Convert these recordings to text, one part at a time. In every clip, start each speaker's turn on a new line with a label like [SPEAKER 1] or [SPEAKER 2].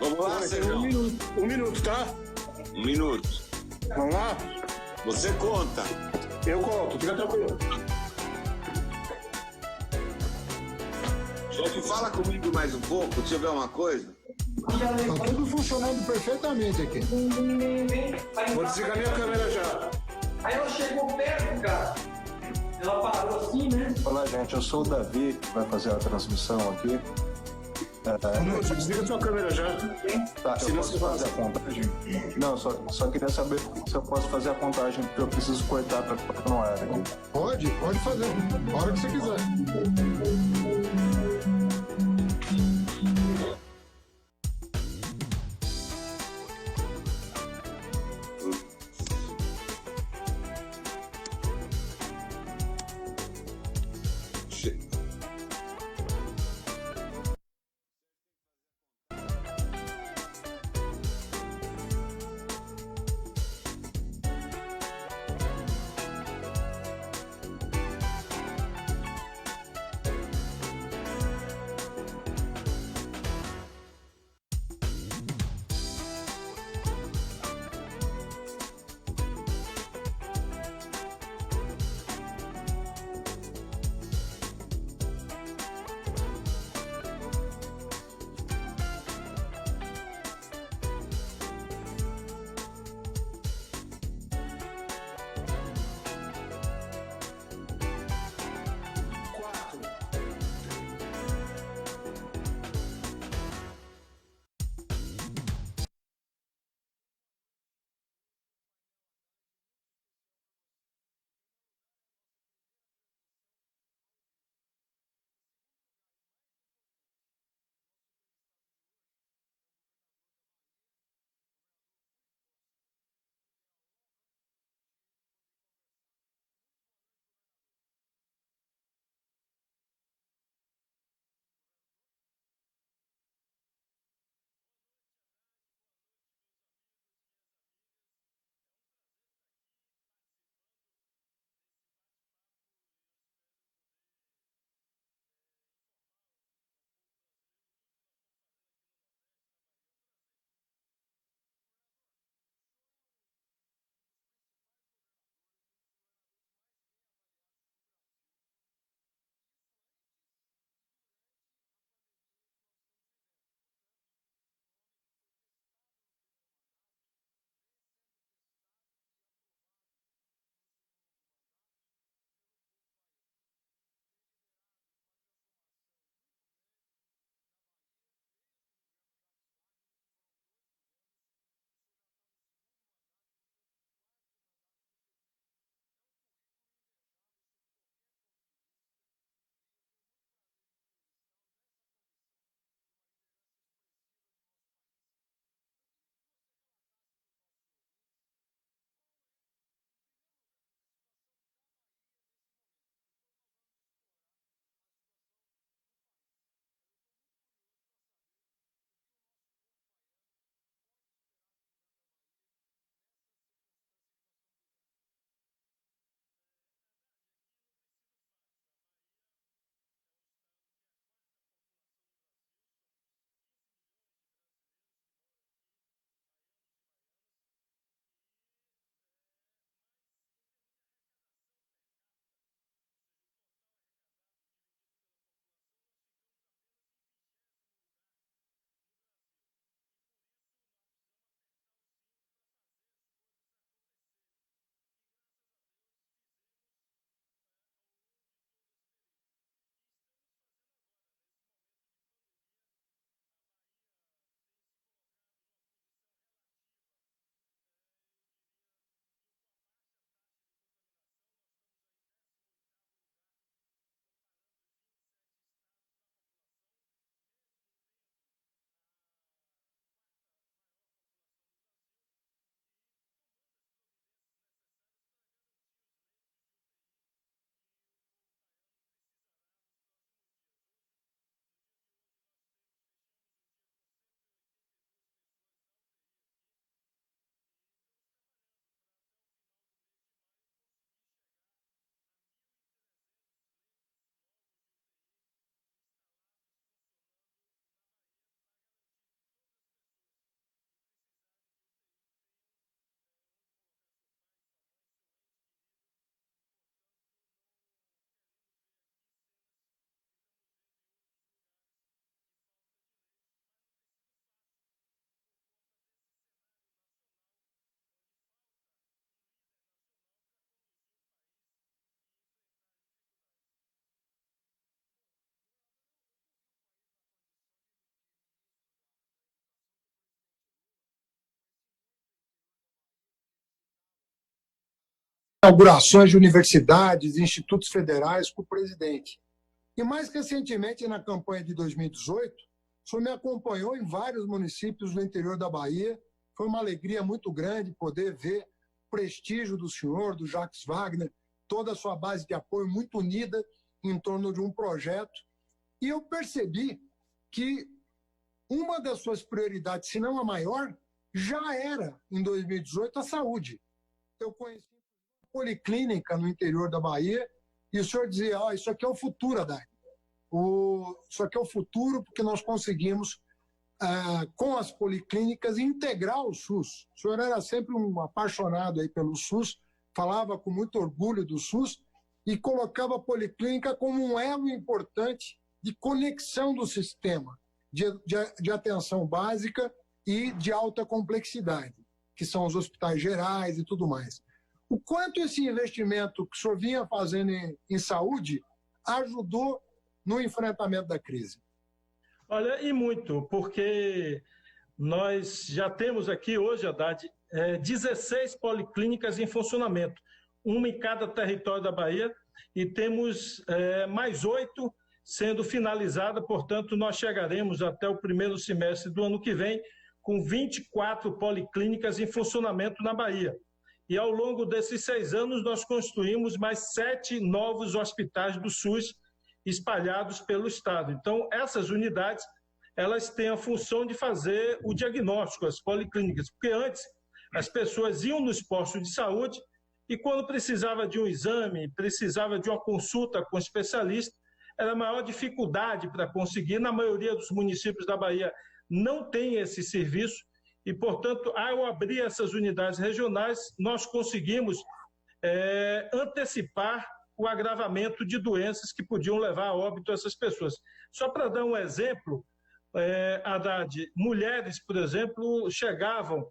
[SPEAKER 1] Vamos lá,
[SPEAKER 2] Tem
[SPEAKER 1] Sérgio?
[SPEAKER 2] 1 minuto. 1 minuto, tá?
[SPEAKER 1] 1 minuto.
[SPEAKER 2] Vamos lá?
[SPEAKER 1] Você conta.
[SPEAKER 2] Eu conto, fica tranquilo.
[SPEAKER 1] Chefe, fala comigo mais um pouco, deixa eu ver uma coisa.
[SPEAKER 3] Tá tudo funcionando perfeitamente aqui.
[SPEAKER 2] Vou desligar minha câmera já.
[SPEAKER 4] Aí ela chegou perto, cara. Ela parou assim, né?
[SPEAKER 5] Olá, gente. Eu sou o Davi, que vai fazer a transmissão aqui.
[SPEAKER 2] Lúcio, desliga sua câmera já.
[SPEAKER 5] Tá, eu
[SPEAKER 2] Senão
[SPEAKER 5] posso
[SPEAKER 2] você
[SPEAKER 5] fazer a contagem? Não, só queria saber se eu posso fazer a contagem, porque eu preciso cortar para ficar no ar aqui.
[SPEAKER 3] Pode fazer. A hora que você quiser.
[SPEAKER 1] Che-
[SPEAKER 3] inaugurações de universidades, institutos federais com o presidente. E mais recentemente, na campanha de 2018, o senhor me acompanhou em vários municípios do interior da Bahia. Foi uma alegria muito grande poder ver o prestígio do senhor, do Jacques Wagner, toda a sua base de apoio muito unida em torno de um projeto. E eu percebi que uma das suas prioridades, se não a maior, já era, em 2018, a saúde. Eu conheci uma policlínica no interior da Bahia e o senhor dizia, isso aqui é o futuro, Haddad. Isso aqui é o futuro porque nós conseguimos, com as policlínicas, integrar o SUS. O senhor era sempre um apaixonado aí pelo SUS, falava com muito orgulho do SUS e colocava a policlínica como um elo importante de conexão do sistema de atenção básica e de alta complexidade, que são os hospitais gerais e tudo mais. O quanto esse investimento que o senhor vinha fazendo em saúde ajudou no enfrentamento da crise?
[SPEAKER 6] Olha, e muito, porque nós já temos aqui hoje, Haddad, 16 policlínicas em funcionamento, uma em cada território da Bahia, e temos mais 8 sendo finalizada, portanto, nós chegaremos até o primeiro semestre do ano que vem com 24 policlínicas em funcionamento na Bahia. E ao longo desses 6 anos, nós construímos mais 7 novos hospitais do SUS espalhados pelo Estado. Então, essas unidades, elas têm a função de fazer o diagnóstico, as policlínicas, porque antes as pessoas iam nos postos de saúde e quando precisava de um exame, precisava de uma consulta com especialista, era a maior dificuldade para conseguir. Na maioria dos municípios da Bahia não tem esse serviço e, portanto, ao abrir essas unidades regionais, nós conseguimos antecipar o agravamento de doenças que podiam levar a óbito essas pessoas. Só para dar um exemplo, Haddad, mulheres, por exemplo, chegavam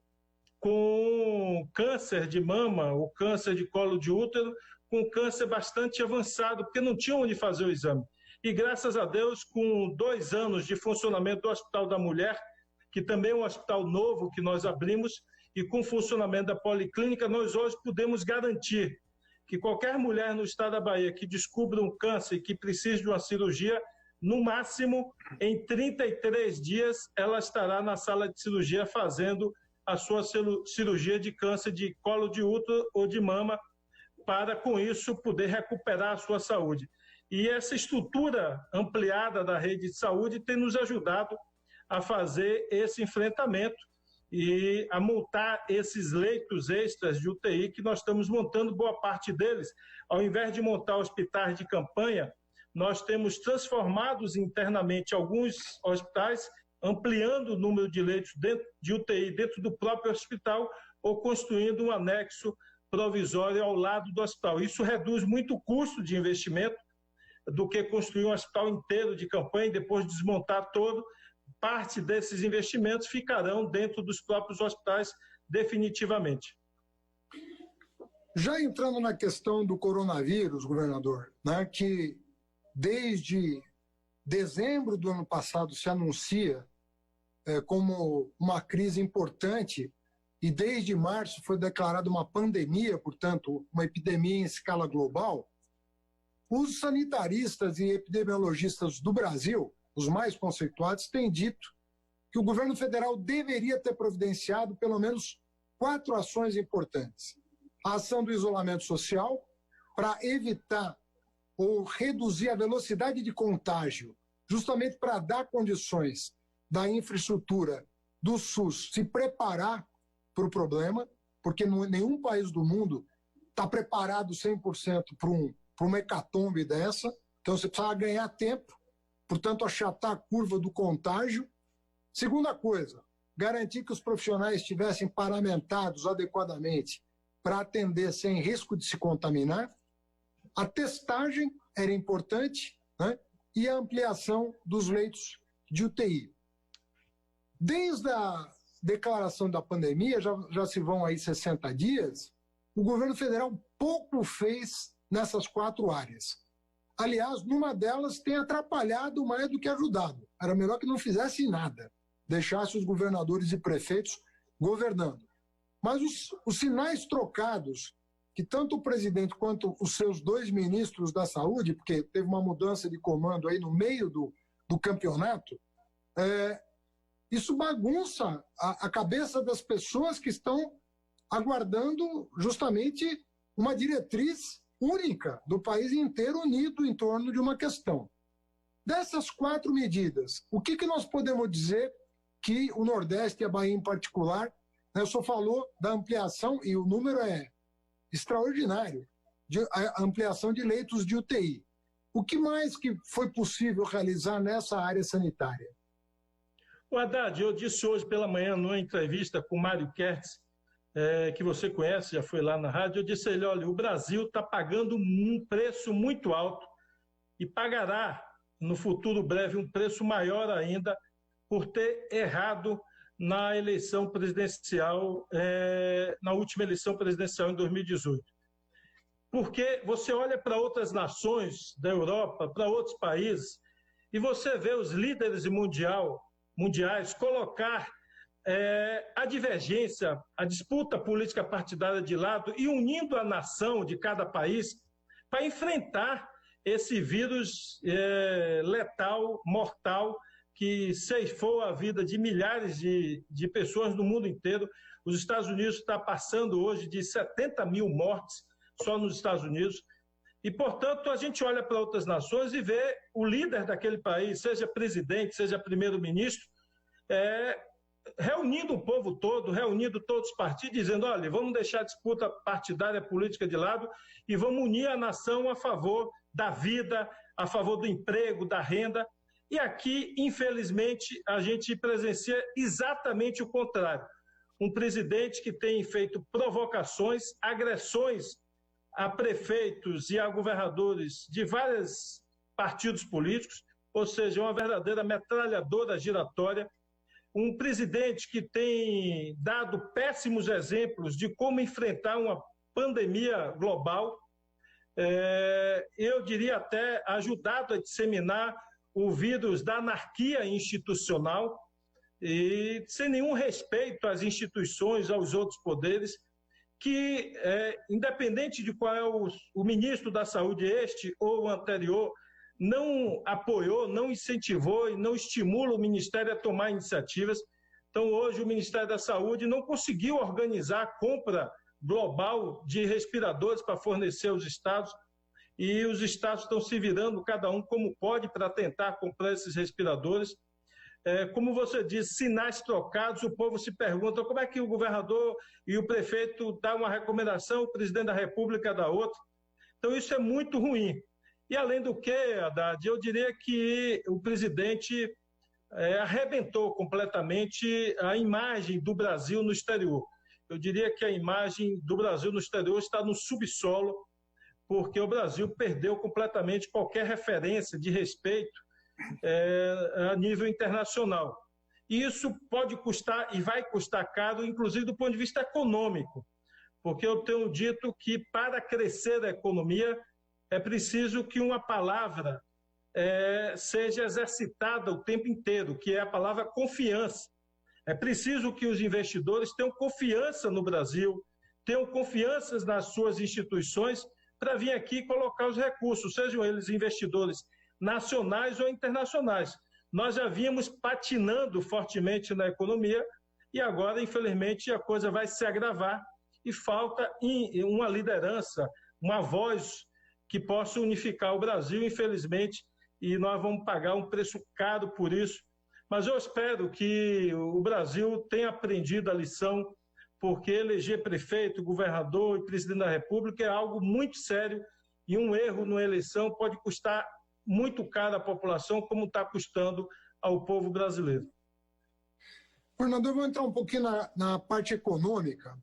[SPEAKER 6] com câncer de mama ou câncer de colo de útero, com câncer bastante avançado, porque não tinham onde fazer o exame. E, graças a Deus, com 2 anos de funcionamento do Hospital da Mulher, que também é um hospital novo que nós abrimos, e com o funcionamento da policlínica, nós hoje podemos garantir que qualquer mulher no estado da Bahia que descubra um câncer e que precise de uma cirurgia, no máximo, em 33 dias, ela estará na sala de cirurgia fazendo a sua cirurgia de câncer de colo de útero ou de mama, para, com isso, poder recuperar a sua saúde. E essa estrutura ampliada da rede de saúde tem nos ajudado a fazer esse enfrentamento e a montar esses leitos extras de UTI que nós estamos montando, boa parte deles. Ao invés de montar hospitais de campanha, nós temos transformado internamente alguns hospitais, ampliando o número de leitos de UTI dentro do próprio hospital ou construindo um anexo provisório ao lado do hospital. Isso reduz muito o custo de investimento do que construir um hospital inteiro de campanha e depois desmontar todo. Parte desses investimentos ficarão dentro dos próprios hospitais definitivamente.
[SPEAKER 3] Já entrando na questão do coronavírus, governador, né, que desde dezembro do ano passado se anuncia como uma crise importante e desde março foi declarada uma pandemia, portanto, uma epidemia em escala global, os sanitaristas e epidemiologistas do Brasil, os mais conceituados, têm dito que o governo federal deveria ter providenciado pelo menos 4 ações importantes. A ação do isolamento social, para evitar ou reduzir a velocidade de contágio, justamente para dar condições da infraestrutura do SUS se preparar para o problema, porque nenhum país do mundo está preparado 100% para uma hecatombe dessa, então você precisa ganhar tempo, portanto, achatar a curva do contágio. Segunda coisa, garantir que os profissionais estivessem paramentados adequadamente para atender sem risco de se contaminar. A testagem era importante, né? E a ampliação dos leitos de UTI. Desde a declaração da pandemia, já se vão aí 60 dias, o governo federal pouco fez nessas 4 áreas. Aliás, numa delas tem atrapalhado mais do que ajudado. Era melhor que não fizesse nada, deixasse os governadores e prefeitos governando. Mas os sinais trocados que tanto o presidente quanto os seus 2 ministros da saúde, porque teve uma mudança de comando aí no meio do campeonato, isso bagunça a cabeça das pessoas que estão aguardando justamente uma diretriz única do país inteiro unido em torno de uma questão. Dessas 4 medidas, o que nós podemos dizer que o Nordeste e a Bahia em particular, né, o senhor falou da ampliação, e o número é extraordinário, a ampliação de leitos de UTI. O que mais que foi possível realizar nessa área sanitária?
[SPEAKER 6] O Haddad, eu disse hoje pela manhã, numa entrevista com o Mário Kertz, que você conhece, já foi lá na rádio, eu disse a ele, olha, o Brasil está pagando um preço muito alto e pagará no futuro breve um preço maior ainda por ter errado na eleição presidencial, na última eleição presidencial em 2018. Porque você olha para outras nações da Europa, para outros países, e você vê os líderes mundiais colocar a divergência, a disputa política partidária de lado e unindo a nação de cada país para enfrentar esse vírus letal, mortal, que ceifou a vida de milhares de pessoas no mundo inteiro. Os Estados Unidos está passando hoje de 70 mil mortes só nos Estados Unidos. E, portanto, a gente olha para outras nações e vê o líder daquele país, seja presidente, seja primeiro-ministro, reunindo o povo todo, reunindo todos os partidos, dizendo, olha, vamos deixar a disputa partidária política de lado e vamos unir a nação a favor da vida, a favor do emprego, da renda. E aqui, infelizmente, a gente presencia exatamente o contrário. Um presidente que tem feito provocações, agressões a prefeitos e a governadores de vários partidos políticos, ou seja, uma verdadeira metralhadora giratória, um presidente que tem dado péssimos exemplos de como enfrentar uma pandemia global, eu diria até ajudado a disseminar o vírus da anarquia institucional e sem nenhum respeito às instituições, aos outros poderes, que, independente de qual é o ministro da Saúde, este ou o anterior, não apoiou, não incentivou e não estimula o Ministério a tomar iniciativas. Então, hoje, o Ministério da Saúde não conseguiu organizar a compra global de respiradores para fornecer aos estados, e os estados estão se virando, cada um como pode, para tentar comprar esses respiradores. Como você disse, sinais trocados, o povo se pergunta como é que o governador e o prefeito dão uma recomendação, o presidente da República dá outra. Então, isso é muito ruim. E, além do que, Haddad, eu diria que o presidente arrebentou completamente a imagem do Brasil no exterior. Eu diria que a imagem do Brasil no exterior está no subsolo, porque o Brasil perdeu completamente qualquer referência de respeito a nível internacional. E isso pode custar e vai custar caro, inclusive do ponto de vista econômico, porque eu tenho dito que para crescer a economia é preciso que uma palavra seja exercitada o tempo inteiro, que é a palavra confiança. É preciso que os investidores tenham confiança no Brasil, tenham confiança nas suas instituições para vir aqui colocar os recursos, sejam eles investidores nacionais ou internacionais. Nós já vínhamos patinando fortemente na economia e agora, infelizmente, a coisa vai se agravar e falta uma liderança, uma voz que possa unificar o Brasil, infelizmente, e nós vamos pagar um preço caro por isso. Mas eu espero que o Brasil tenha aprendido a lição, porque eleger prefeito, governador e presidente da República é algo muito sério e um erro numa eleição pode custar muito caro à população, como está custando ao povo brasileiro.
[SPEAKER 3] Fernando, eu vou entrar um pouquinho na parte econômica,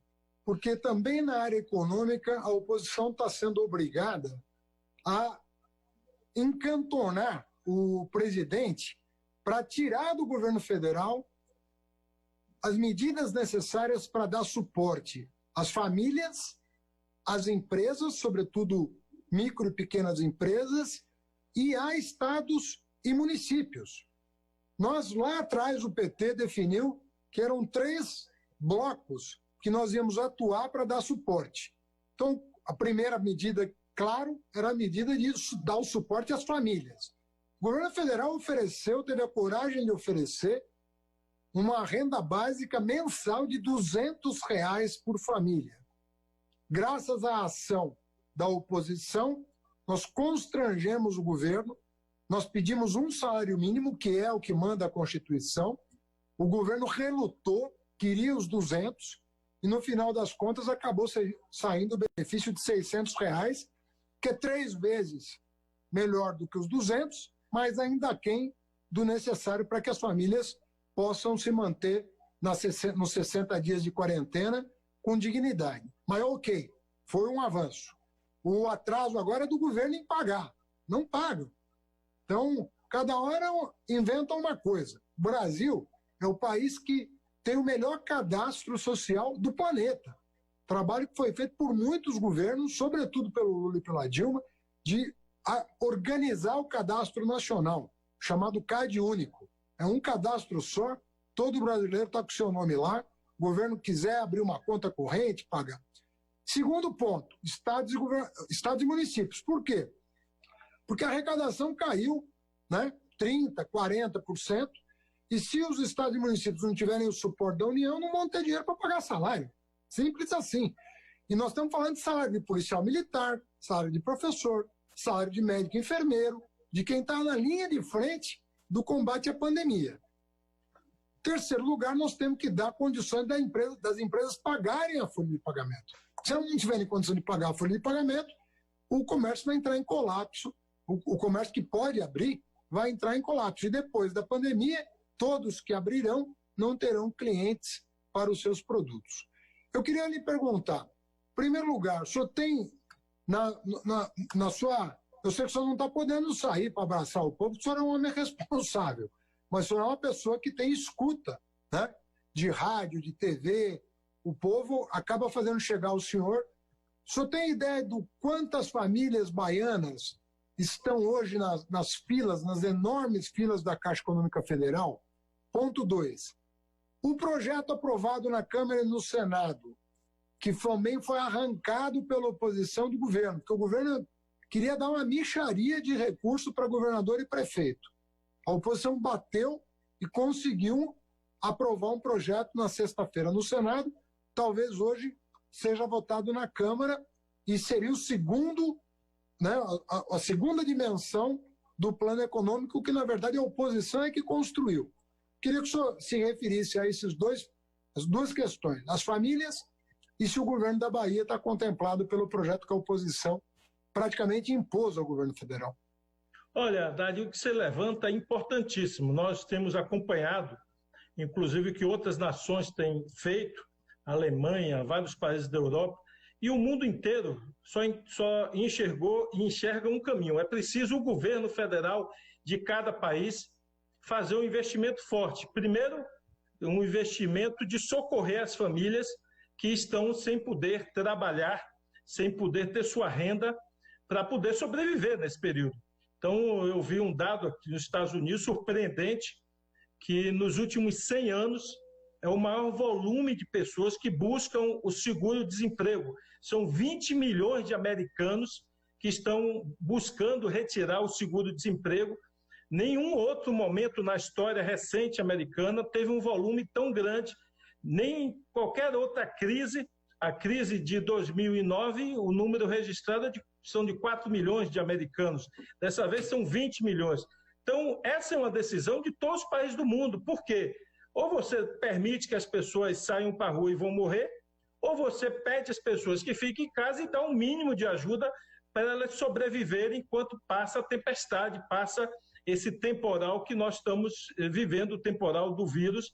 [SPEAKER 3] porque também na área econômica a oposição está sendo obrigada a encantonar o presidente para tirar do governo federal as medidas necessárias para dar suporte às famílias, às empresas, sobretudo micro e pequenas empresas, e a estados e municípios. Nós, lá atrás, o PT definiu que eram 3 blocos que nós íamos atuar para dar suporte. Então, a primeira medida, claro, era a medida de dar o suporte às famílias. O governo federal ofereceu, teve a coragem de oferecer uma renda básica mensal de R$200 por família. Graças à ação da oposição, nós constrangemos o governo, nós pedimos um salário mínimo, que é o que manda a Constituição, o governo relutou, queria os 200, e no final das contas acabou saindo o benefício de R$600, que é 3 vezes melhor do que os 200, mas ainda aquém do necessário para que as famílias possam se manter nos 60 dias de quarentena com dignidade. Mas ok, foi um avanço. O atraso agora é do governo em pagar. Não pagam. Então, cada hora inventam uma coisa. O Brasil é o país que tem o melhor cadastro social do planeta. Trabalho que foi feito por muitos governos, sobretudo pelo Lula e pela Dilma, de organizar o cadastro nacional, chamado CAD único. É um cadastro só, todo brasileiro está com o seu nome lá, o governo quiser abrir uma conta corrente, pagar. Segundo ponto, estados e municípios. Por quê? Porque a arrecadação caiu, né, 30%, 40%, e se os estados e municípios não tiverem o suporte da União, não vão ter dinheiro para pagar salário. Simples assim. E nós estamos falando de salário de policial militar, salário de professor, salário de médico e enfermeiro, de quem está na linha de frente do combate à pandemia. Em terceiro lugar, nós temos que dar condições das empresas pagarem a folha de pagamento. Se elas não tiverem condição de pagar a folha de pagamento, o comércio vai entrar em colapso. O comércio que pode abrir vai entrar em colapso. E depois da pandemia, todos que abrirão não terão clientes para os seus produtos. Eu queria lhe perguntar, em primeiro lugar, o senhor tem na sua... Eu sei que o senhor não está podendo sair para abraçar o povo, o senhor é um homem responsável, mas o senhor é uma pessoa que tem escuta, né? De rádio, de TV, o povo acaba fazendo chegar ao senhor. O senhor tem ideia de quantas famílias baianas estão hoje nas filas, nas enormes filas da Caixa Econômica Federal? Ponto 2. O projeto aprovado na Câmara e no Senado, que também foi arrancado pela oposição do governo, porque o governo queria dar uma mixaria de recurso para governador e prefeito. A oposição bateu e conseguiu aprovar um projeto na sexta-feira no Senado, talvez hoje seja votado na Câmara e seria o segundo, né, a segunda dimensão do plano econômico que, na verdade, a oposição é que construiu. Queria que o senhor se referisse a as duas questões, as famílias e se o governo da Bahia está contemplado pelo projeto que a oposição praticamente impôs ao governo federal.
[SPEAKER 6] Olha, Haddad, o que você levanta é importantíssimo. Nós temos acompanhado, inclusive, que outras nações têm feito, a Alemanha, vários países da Europa, e o mundo inteiro só enxergou e enxerga um caminho. É preciso o governo federal de cada país fazer um investimento forte. Primeiro, um investimento de socorrer as famílias que estão sem poder trabalhar, sem poder ter sua renda para poder sobreviver nesse período. Então, eu vi um dado aqui nos Estados Unidos surpreendente, que nos últimos 100 anos é o maior volume de pessoas que buscam o seguro-desemprego. São 20 milhões de americanos que estão buscando retirar o seguro-desemprego. Nenhum outro momento na história recente americana teve um volume tão grande, nem qualquer outra crise. A crise de 2009, o número registrado são de 4 milhões de americanos. Dessa vez são 20 milhões. Então, essa é uma decisão de todos os países do mundo. Por quê? Ou você permite que as pessoas saiam para a rua e vão morrer, ou você pede às pessoas que fiquem em casa e dá um mínimo de ajuda para elas sobreviverem enquanto passa a tempestade, passa esse temporal que nós estamos vivendo, o temporal do vírus.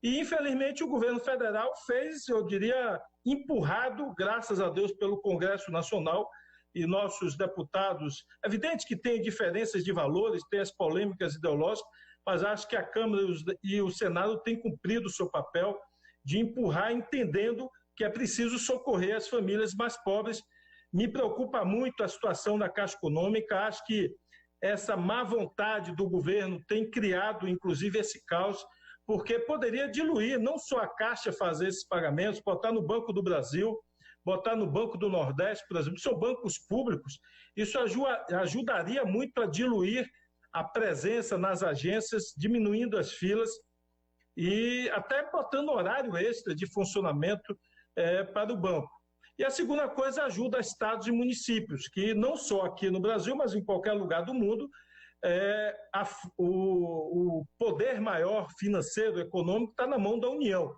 [SPEAKER 6] E, infelizmente, o governo federal fez, eu diria, empurrado, graças a Deus, pelo Congresso Nacional e nossos deputados. É evidente que tem diferenças de valores, tem as polêmicas ideológicas, mas acho que a Câmara e o Senado têm cumprido o seu papel de empurrar, entendendo que é preciso socorrer as famílias mais pobres. Me preocupa muito a situação da Caixa Econômica, acho que essa má vontade do governo tem criado, inclusive, esse caos, porque poderia diluir, não só a Caixa fazer esses pagamentos, botar no Banco do Brasil, botar no Banco do Nordeste, por exemplo, são bancos públicos, isso ajudaria muito a diluir a presença nas agências, diminuindo as filas e até botando horário extra de funcionamento para o banco. E a segunda coisa, ajuda estados e municípios, que não só aqui no Brasil, mas em qualquer lugar do mundo, o poder maior financeiro, econômico, está na mão da União.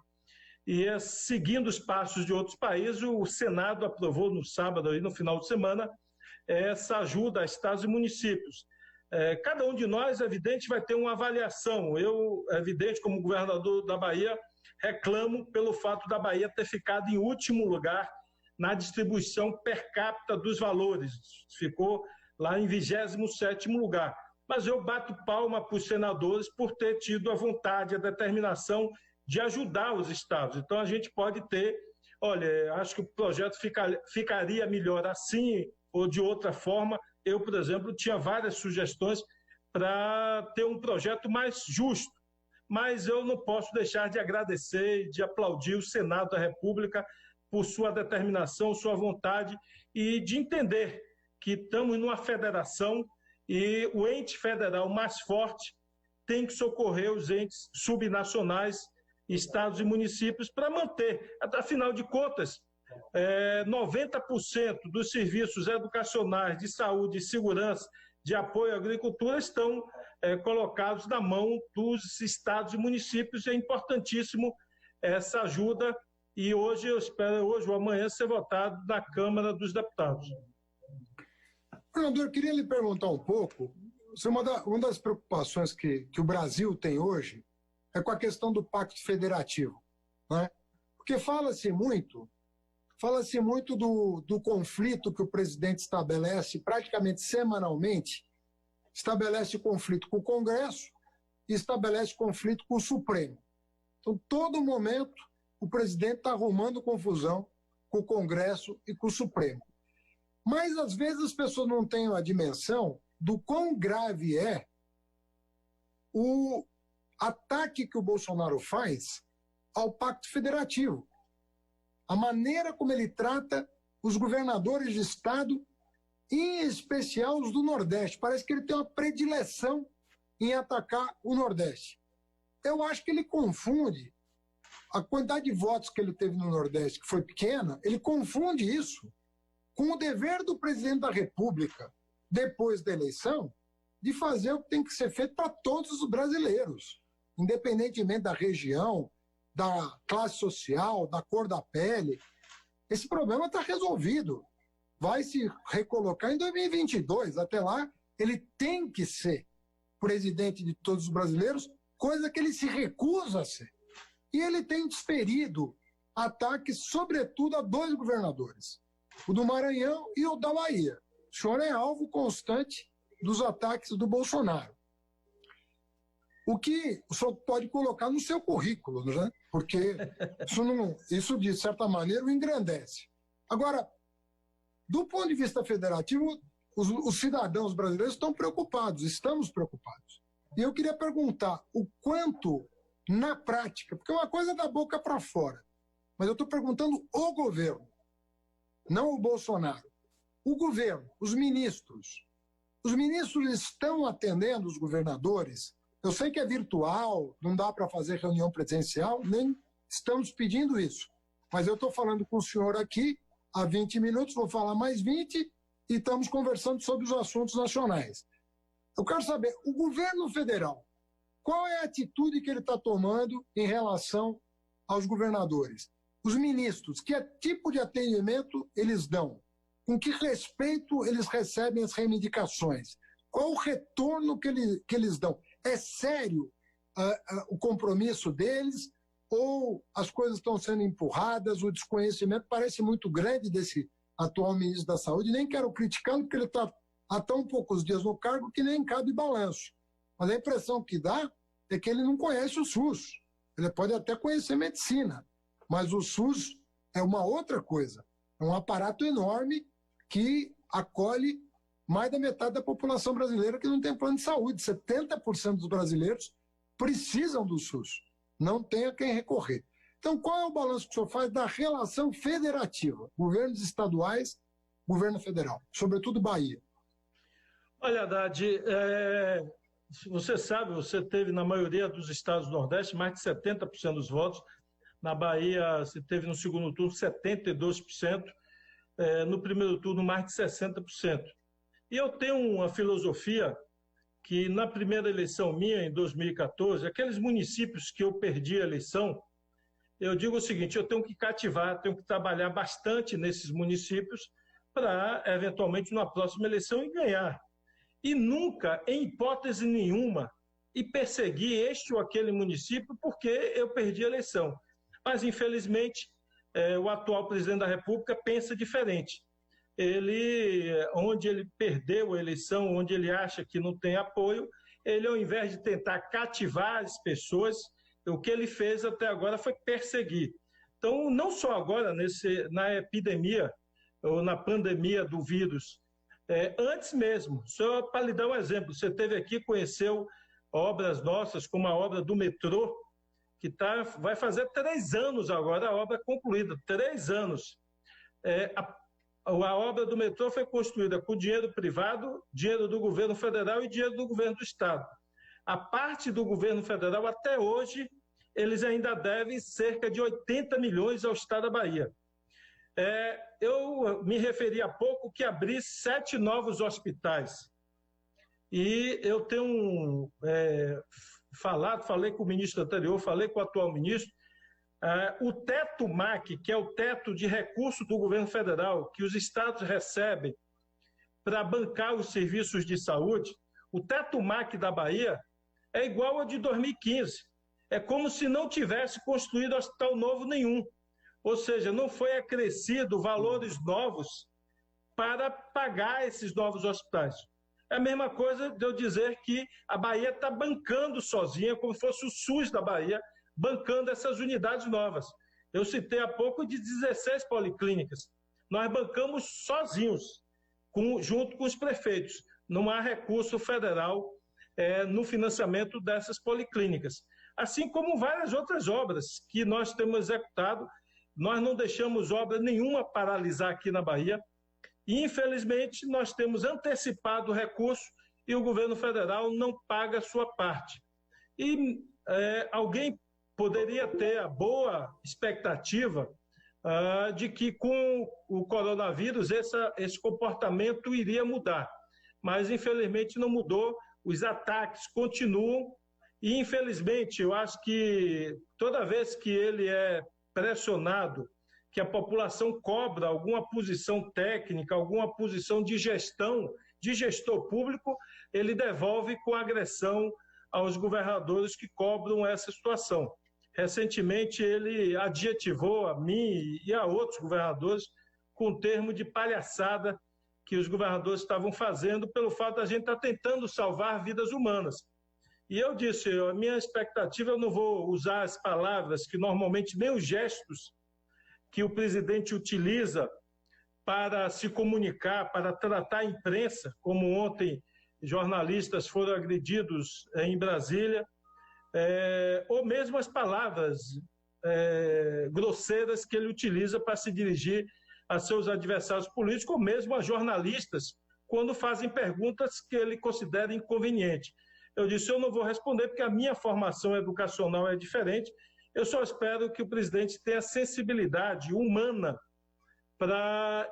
[SPEAKER 6] E seguindo os passos de outros países, o Senado aprovou no sábado, aí, no final de semana, essa ajuda a estados e municípios. Cada um de nós, é evidente, vai ter uma avaliação. Eu, é evidente, como governador da Bahia, reclamo pelo fato da Bahia ter ficado em último lugar na distribuição per capita dos valores. Ficou lá em 27º lugar. Mas eu bato palma para os senadores por ter tido a vontade, a determinação de ajudar os estados. Então, a gente pode ter, olha, acho que o projeto ficaria melhor assim ou de outra forma. Eu, por exemplo, tinha várias sugestões para ter um projeto mais justo, mas eu não posso deixar de agradecer e de aplaudir o Senado da República por sua determinação, sua vontade e de entender que estamos numa federação e o ente federal mais forte tem que socorrer os entes subnacionais, estados e municípios para manter. Afinal de contas, 90% dos serviços educacionais, de saúde, de segurança, de apoio à agricultura estão colocados na mão dos estados e municípios. É importantíssimo essa ajuda e hoje eu espero, hoje ou amanhã, ser votado na Câmara dos Deputados.
[SPEAKER 3] Governador, queria lhe perguntar um pouco, uma das preocupações que o Brasil tem hoje é com a questão do Pacto Federativo, né? Porque fala-se muito do conflito que o presidente estabelece praticamente semanalmente, estabelece conflito com o Congresso e estabelece conflito com o Supremo. Então, todo momento, o presidente está arrumando confusão com o Congresso e com o Supremo. Mas, às vezes, as pessoas não têm a dimensão do quão grave é o ataque que o Bolsonaro faz ao Pacto Federativo. A maneira como ele trata os governadores de Estado, em especial os do Nordeste. Parece que ele tem uma predileção em atacar o Nordeste. Eu acho que ele confunde a quantidade de votos que ele teve no Nordeste, que foi pequena, ele confunde isso com o dever do presidente da República, depois da eleição, de fazer o que tem que ser feito para todos os brasileiros, independentemente da região, da classe social, da cor da pele. Esse problema está resolvido. Vai se recolocar em 2022. Até lá, ele tem que ser presidente de todos os brasileiros, coisa que ele se recusa a ser. E ele tem desferido ataques, sobretudo, a 2 governadores, o do Maranhão e o da Bahia. O senhor é alvo constante dos ataques do Bolsonaro. O que o senhor pode colocar no seu currículo, né? Porque isso, de certa maneira, o engrandece. Agora, do ponto de vista federativo, os cidadãos brasileiros estão preocupados, estamos preocupados. E eu queria perguntar o quanto, na prática, porque uma coisa é da boca para fora, mas eu estou perguntando o governo, não o Bolsonaro. O governo, os ministros estão atendendo os governadores. Eu sei que é virtual, não dá para fazer reunião presencial, nem estamos pedindo isso. Mas eu estou falando com o senhor aqui há 20 minutos, vou falar mais 20 e estamos conversando sobre os assuntos nacionais. Eu quero saber, o governo federal, qual é a atitude que ele está tomando em relação aos governadores? Os ministros, que tipo de atendimento eles dão? Com que respeito eles recebem as reivindicações? Qual o retorno que eles dão? É sério o compromisso deles ou as coisas estão sendo empurradas? O desconhecimento parece muito grande desse atual ministro da Saúde. Nem quero criticá-lo, porque ele está há tão poucos dias no cargo que nem cabe balanço. Mas a impressão que dá é que ele não conhece o SUS. Ele pode até conhecer medicina, mas o SUS é uma outra coisa. É um aparato enorme que acolhe mais da metade da população brasileira que não tem plano de saúde. 70% dos brasileiros precisam do SUS. Não tem a quem recorrer. Então, qual é o balanço que o senhor faz da relação federativa, governos estaduais, governo federal, sobretudo Bahia?
[SPEAKER 6] Olha, Haddad, você sabe, você teve na maioria dos estados do Nordeste mais de 70% dos votos. Na Bahia, você teve no segundo turno 72%, no primeiro turno mais de 60%. E eu tenho uma filosofia que na primeira eleição minha, em 2014, aqueles municípios que eu perdi a eleição, eu digo o seguinte, eu tenho que cativar, tenho que trabalhar bastante nesses municípios para, eventualmente, na próxima eleição, e ganhar. E nunca, em hipótese nenhuma, e perseguir este ou aquele município porque eu perdi a eleição. Mas, infelizmente, o atual presidente da República pensa diferente. Onde ele perdeu a eleição, onde ele acha que não tem apoio, ele, ao invés de tentar cativar as pessoas, o que ele fez até agora foi perseguir. Então, não só agora, na epidemia, ou na pandemia do vírus, antes mesmo, só para lhe dar um exemplo, você esteve aqui, conheceu obras nossas, como a obra do metrô, que vai fazer 3 anos agora, a obra concluída, 3 anos. A obra do metrô foi construída com dinheiro privado, dinheiro do governo federal e dinheiro do governo do estado. A parte do governo federal, até hoje, eles ainda devem cerca de 80 milhões ao estado da Bahia. Eu me referi há pouco que abri 7 novos hospitais. E eu tenho falei com o ministro anterior, falei com o atual ministro, o teto MAC, que é o teto de recurso do governo federal, que os estados recebem para bancar os serviços de saúde, o teto MAC da Bahia é igual ao de 2015. É como se não tivesse construído hospital novo nenhum. Ou seja, não foi acrescido valores novos para pagar esses novos hospitais. É a mesma coisa de eu dizer que a Bahia está bancando sozinha, como se fosse o SUS da Bahia, bancando essas unidades novas. Eu citei há pouco de 16 policlínicas. Nós bancamos sozinhos, junto com os prefeitos. Não há recurso federal no financiamento dessas policlínicas. Assim como várias outras obras que nós temos executado. Nós não deixamos obra nenhuma paralisar aqui na Bahia. E, infelizmente, nós temos antecipado o recurso e o governo federal não paga a sua parte. E alguém poderia ter a boa expectativa de que com o coronavírus esse comportamento iria mudar. Mas, infelizmente, não mudou. Os ataques continuam e, infelizmente, eu acho que toda vez que ele é pressionado, que a população cobra alguma posição técnica, alguma posição de gestão, de gestor público, ele devolve com agressão aos governadores que cobram essa situação. Recentemente, ele adjetivou a mim e a outros governadores com o termo de palhaçada que os governadores estavam fazendo pelo fato de a gente estar tentando salvar vidas humanas. E eu disse, a minha expectativa, eu não vou usar as palavras que normalmente nem os gestos que o presidente utiliza para se comunicar, para tratar a imprensa, como ontem jornalistas foram agredidos em Brasília, ou mesmo as palavras grosseiras que ele utiliza para se dirigir a seus adversários políticos, ou mesmo a jornalistas, quando fazem perguntas que ele considera inconvenientes. Eu disse, eu não vou responder porque a minha formação educacional é diferente, eu só espero que o presidente tenha sensibilidade humana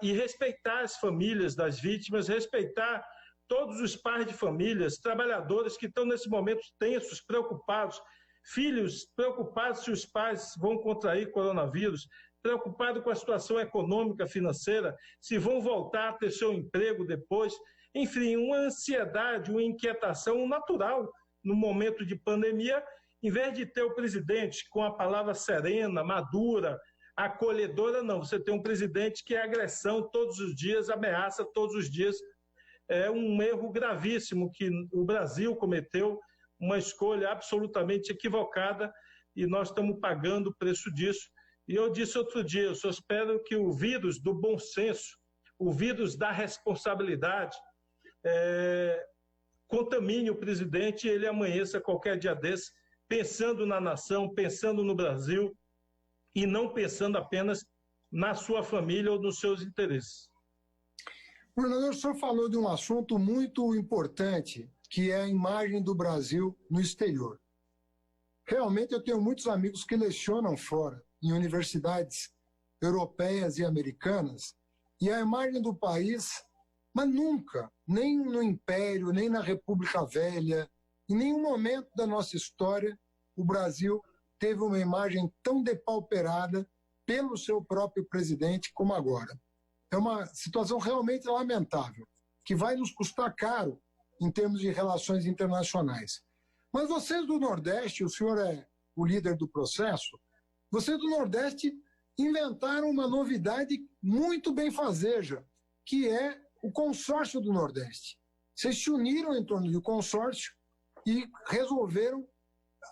[SPEAKER 6] e respeitar as famílias das vítimas, respeitar todos os pais de famílias, trabalhadores que estão nesse momento tensos, preocupados, filhos preocupados se os pais vão contrair coronavírus, preocupados com a situação econômica, financeira, se vão voltar a ter seu emprego depois. Enfim, uma ansiedade, uma inquietação natural no momento de pandemia, em vez de ter o presidente com a palavra serena, madura, acolhedora, não. Você tem um presidente que é agressão todos os dias, ameaça todos os dias. É um erro gravíssimo que o Brasil cometeu, uma escolha absolutamente equivocada e nós estamos pagando o preço disso. E eu disse outro dia, eu só espero que o vírus do bom senso, o vírus da responsabilidade, contamine o presidente e ele amanheça qualquer dia desse, pensando na nação, pensando no Brasil, e não pensando apenas na sua família ou nos seus interesses.
[SPEAKER 3] Governador, o senhor falou de um assunto muito importante, que é a imagem do Brasil no exterior. Realmente, eu tenho muitos amigos que lecionam fora, em universidades europeias e americanas, e a imagem do país, mas nunca, nem no Império, nem na República Velha, em nenhum momento da nossa história, o Brasil teve uma imagem tão depauperada pelo seu próprio presidente como agora. É uma situação realmente lamentável, que vai nos custar caro em termos de relações internacionais. Mas vocês do Nordeste, o senhor é o líder do processo, vocês do Nordeste inventaram uma novidade muito benfazeja, que é o consórcio do Nordeste. Vocês se uniram em torno do consórcio e resolveram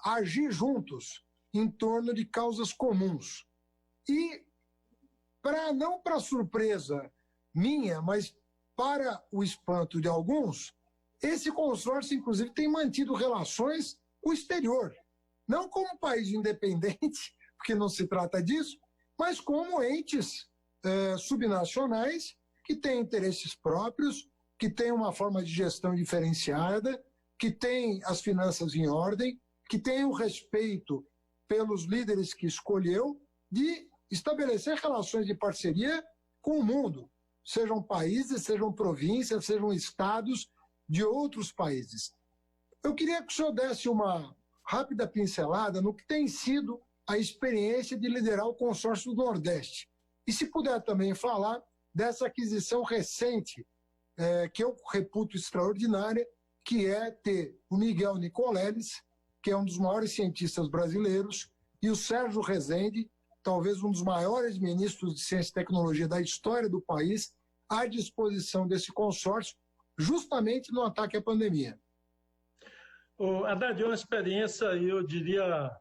[SPEAKER 3] agir juntos em torno de causas comuns. E, não para surpresa minha, mas para o espanto de alguns, esse consórcio, inclusive, tem mantido relações com o exterior. Não como país independente, porque não se trata disso, mas como entes subnacionais que têm interesses próprios, que têm uma forma de gestão diferenciada, que têm as finanças em ordem, que têm o respeito pelos líderes que escolheu, de estabelecer relações de parceria com o mundo, sejam países, sejam províncias, sejam estados de outros países. Eu queria que o senhor desse uma rápida pincelada no que tem sido a experiência de liderar o consórcio do Nordeste. E se puder também falar dessa aquisição recente, que eu reputo extraordinária, que é ter o Miguel Nicoleles, que é um dos maiores cientistas brasileiros, e o Sérgio Rezende, talvez um dos maiores ministros de ciência e tecnologia da história do país, à disposição desse consórcio, justamente no ataque à pandemia.
[SPEAKER 6] Haddad, é uma experiência, eu diria,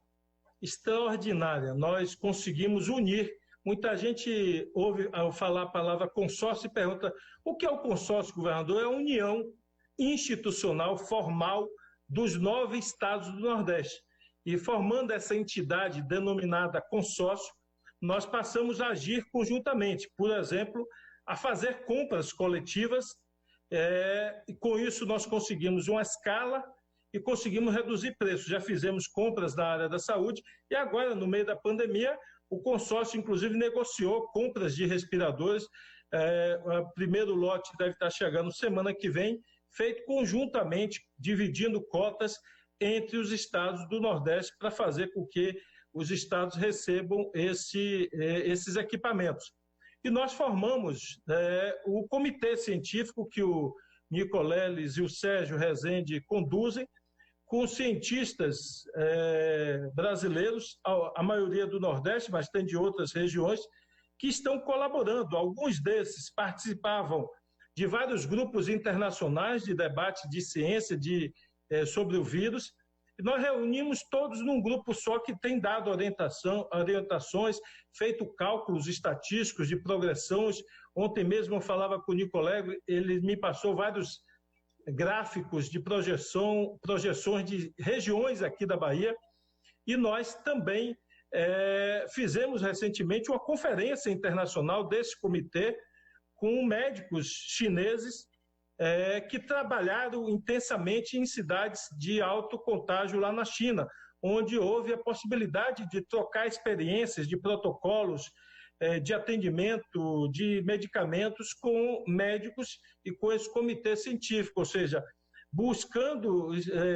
[SPEAKER 6] extraordinária. Nós conseguimos unir. Muita gente ouve ao falar a palavra consórcio e pergunta: o que é o consórcio, governador? É a união institucional formal dos 9 estados do Nordeste. E formando essa entidade denominada consórcio, nós passamos a agir conjuntamente. Por exemplo, a fazer compras coletivas, e com isso nós conseguimos uma escala e conseguimos reduzir preços. Já fizemos compras na área da saúde e agora, no meio da pandemia, o consórcio, inclusive, negociou compras de respiradores. O primeiro lote deve estar chegando semana que vem, feito conjuntamente, dividindo cotas entre os estados do Nordeste para fazer com que os estados recebam esses equipamentos. E nós formamos o comitê científico que o Nicoleles e o Sérgio Rezende conduzem, com cientistas brasileiros, a maioria do Nordeste, mas tem de outras regiões, que estão colaborando. Alguns desses participavam de vários grupos internacionais de debate de ciência sobre o vírus. E nós reunimos todos num grupo só que tem dado orientações, feito cálculos estatísticos de progressões. Ontem mesmo eu falava com o Nicoleles, ele me passou vários gráficos de projeções de regiões aqui da Bahia, e nós também fizemos recentemente uma conferência internacional desse comitê com médicos chineses que trabalharam intensamente em cidades de alto contágio lá na China, onde houve a possibilidade de trocar experiências de protocolos de atendimento, de medicamentos com médicos e com esse comitê científico, ou seja, buscando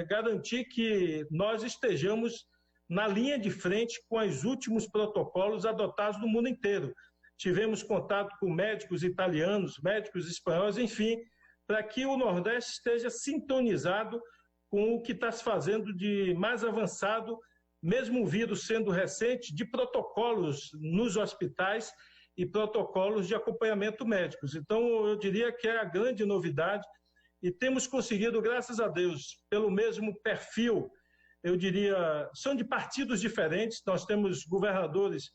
[SPEAKER 6] garantir que nós estejamos na linha de frente com os últimos protocolos adotados no mundo inteiro. Tivemos contato com médicos italianos, médicos espanhóis, enfim, para que o Nordeste esteja sintonizado com o que está se fazendo de mais avançado, mesmo o vírus sendo recente, de protocolos nos hospitais e protocolos de acompanhamento médicos. Então, eu diria que é a grande novidade e temos conseguido, graças a Deus, pelo mesmo perfil, eu diria, são de partidos diferentes, nós temos governadores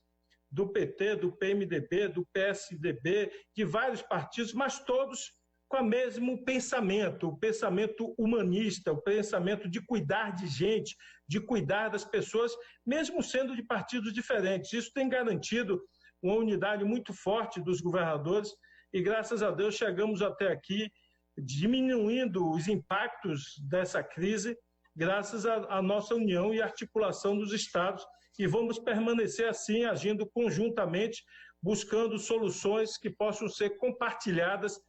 [SPEAKER 6] do PT, do PMDB, do PSDB, de vários partidos, mas todos com o mesmo pensamento, o pensamento humanista, o pensamento de cuidar de gente, de cuidar das pessoas, mesmo sendo de partidos diferentes. Isso tem garantido uma unidade muito forte dos governadores e, graças a Deus, chegamos até aqui diminuindo os impactos dessa crise, graças à nossa união e articulação dos estados, e vamos permanecer assim, agindo conjuntamente, buscando soluções que possam ser compartilhadas.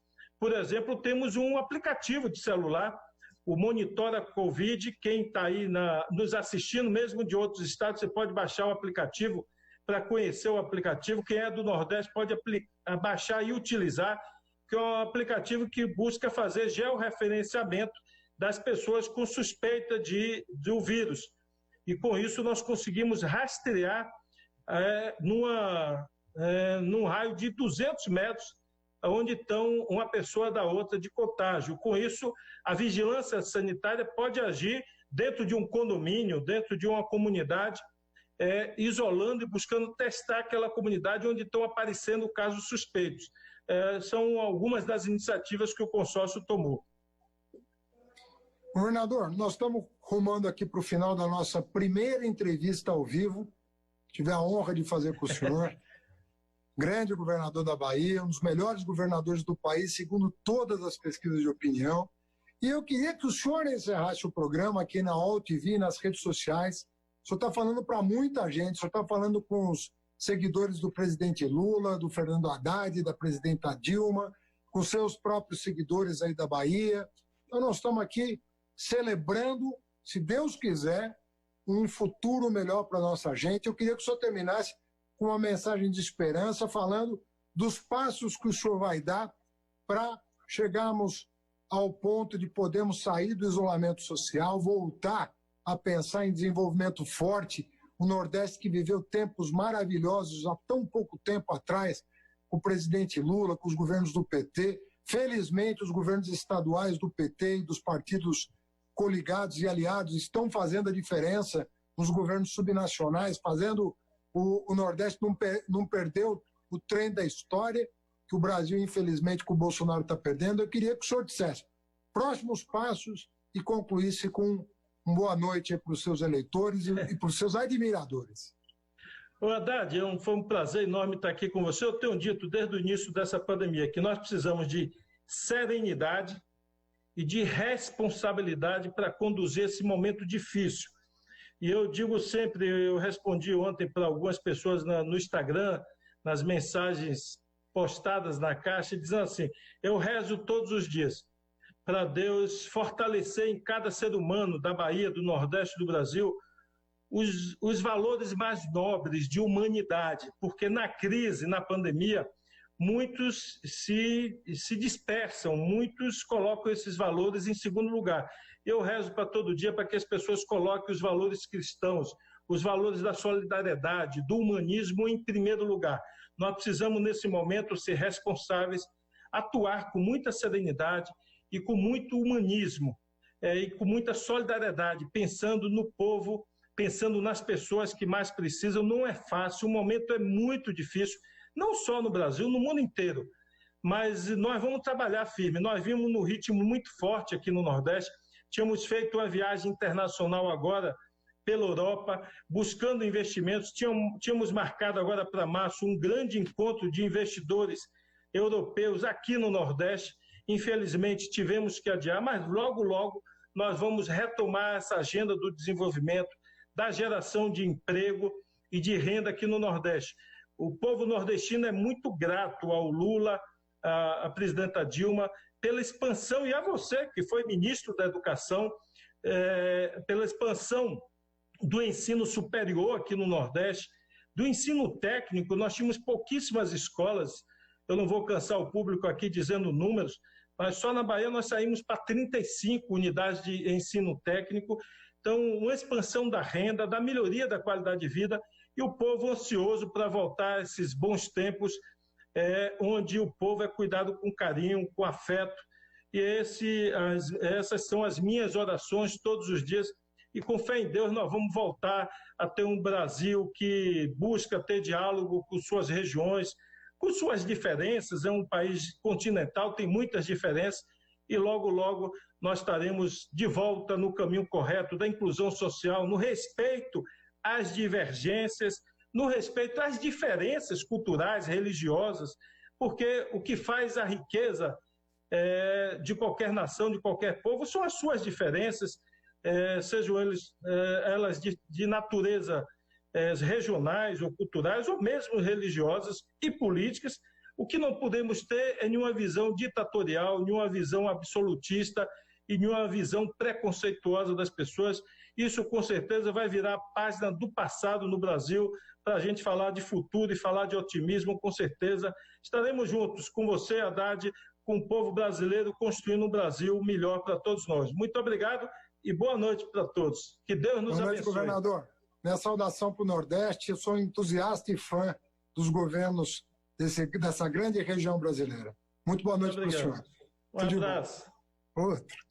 [SPEAKER 6] Por exemplo, temos um aplicativo de celular, o Monitora Covid. Quem está aí nos assistindo, mesmo de outros estados, você pode baixar o aplicativo para conhecer o aplicativo. Quem é do Nordeste pode baixar e utilizar, que é um aplicativo que busca fazer georreferenciamento das pessoas com suspeita do vírus. E com isso nós conseguimos rastrear num raio de 200 metros onde estão uma pessoa da outra de contágio. Com isso, a vigilância sanitária pode agir dentro de um condomínio, dentro de uma comunidade, isolando e buscando testar aquela comunidade onde estão aparecendo casos suspeitos. São algumas das iniciativas que o consórcio tomou.
[SPEAKER 3] Governador, nós estamos rumando aqui para o final da nossa primeira entrevista ao vivo. Tive a honra de fazer com o senhor. Grande governador da Bahia, um dos melhores governadores do país, segundo todas as pesquisas de opinião. E eu queria que o senhor encerrasse o programa aqui na UOL TV, nas redes sociais. O senhor está falando para muita gente, o senhor está falando com os seguidores do presidente Lula, do Fernando Haddad, da presidenta Dilma, com seus próprios seguidores aí da Bahia. Então nós estamos aqui celebrando, se Deus quiser, um futuro melhor para a nossa gente. Eu queria que o senhor terminasse com uma mensagem de esperança, falando dos passos que o senhor vai dar para chegarmos ao ponto de podermos sair do isolamento social, voltar a pensar em desenvolvimento forte. O Nordeste, que viveu tempos maravilhosos há tão pouco tempo atrás, com o presidente Lula, com os governos do PT. Felizmente, os governos estaduais do PT e dos partidos coligados e aliados estão fazendo a diferença nos governos subnacionais, fazendo o Nordeste não perdeu o trem da história, que o Brasil, infelizmente, com o Bolsonaro está perdendo. Eu queria que o senhor dissesse próximos passos e concluísse com uma boa noite para os seus eleitores e para os seus admiradores.
[SPEAKER 6] Ô Haddad, foi um prazer enorme estar aqui com você. Eu tenho dito desde o início dessa pandemia que nós precisamos de serenidade e de responsabilidade para conduzir esse momento difícil. E eu digo sempre, eu respondi ontem para algumas pessoas no Instagram, nas mensagens postadas na caixa, dizendo assim: eu rezo todos os dias para Deus fortalecer em cada ser humano da Bahia, do Nordeste do Brasil, os valores mais nobres de humanidade, porque na crise, na pandemia, muitos se dispersam, muitos colocam esses valores em segundo lugar. Eu rezo para todo dia para que as pessoas coloquem os valores cristãos, os valores da solidariedade, do humanismo em primeiro lugar. Nós precisamos, nesse momento, ser responsáveis, atuar com muita serenidade e com muito humanismo, e com muita solidariedade, pensando no povo, pensando nas pessoas que mais precisam. Não é fácil, o momento é muito difícil, não só no Brasil, no mundo inteiro. Mas nós vamos trabalhar firme. Nós vimos no ritmo muito forte aqui no Nordeste. Tínhamos feito uma viagem internacional agora pela Europa, buscando investimentos. Tínhamos marcado agora para março um grande encontro de investidores europeus aqui no Nordeste. Infelizmente, tivemos que adiar, mas logo, logo nós vamos retomar essa agenda do desenvolvimento, da geração de emprego e de renda aqui no Nordeste. O povo nordestino é muito grato ao Lula, à presidenta Dilma, pela expansão, e a você, que foi ministro da Educação, pela expansão do ensino superior aqui no Nordeste, do ensino técnico. Nós tínhamos pouquíssimas escolas, eu não vou cansar o público aqui dizendo números, mas só na Bahia nós saímos para 35 unidades de ensino técnico. Então, uma expansão da renda, da melhoria da qualidade de vida, e o povo ansioso para voltar a esses bons tempos, onde o povo é cuidado com carinho, com afeto. E essas são as minhas orações todos os dias. E com fé em Deus nós vamos voltar a ter um Brasil que busca ter diálogo com suas regiões, com suas diferenças, é um país continental, tem muitas diferenças, e logo, logo nós estaremos de volta no caminho correto da inclusão social, no respeito às divergências, no respeito às diferenças culturais, religiosas, porque o que faz a riqueza de qualquer nação, de qualquer povo, são as suas diferenças, sejam elas de natureza regionais ou culturais, ou mesmo religiosas e políticas. O que não podemos ter é nenhuma visão ditatorial, nenhuma visão absolutista e nenhuma visão preconceituosa das pessoas. Isso, com certeza, vai virar a página do passado no Brasil, para a gente falar de futuro e falar de otimismo, com certeza. Estaremos juntos com você, Haddad, com o povo brasileiro, construindo um Brasil melhor para todos nós. Muito obrigado e boa noite para todos. Que Deus nos abençoe.
[SPEAKER 3] Boa noite, governador. Minha saudação para o Nordeste. Eu sou entusiasta e fã dos governos dessa grande região brasileira. Muito boa noite para o senhor.
[SPEAKER 6] Um abraço.
[SPEAKER 3] Outro.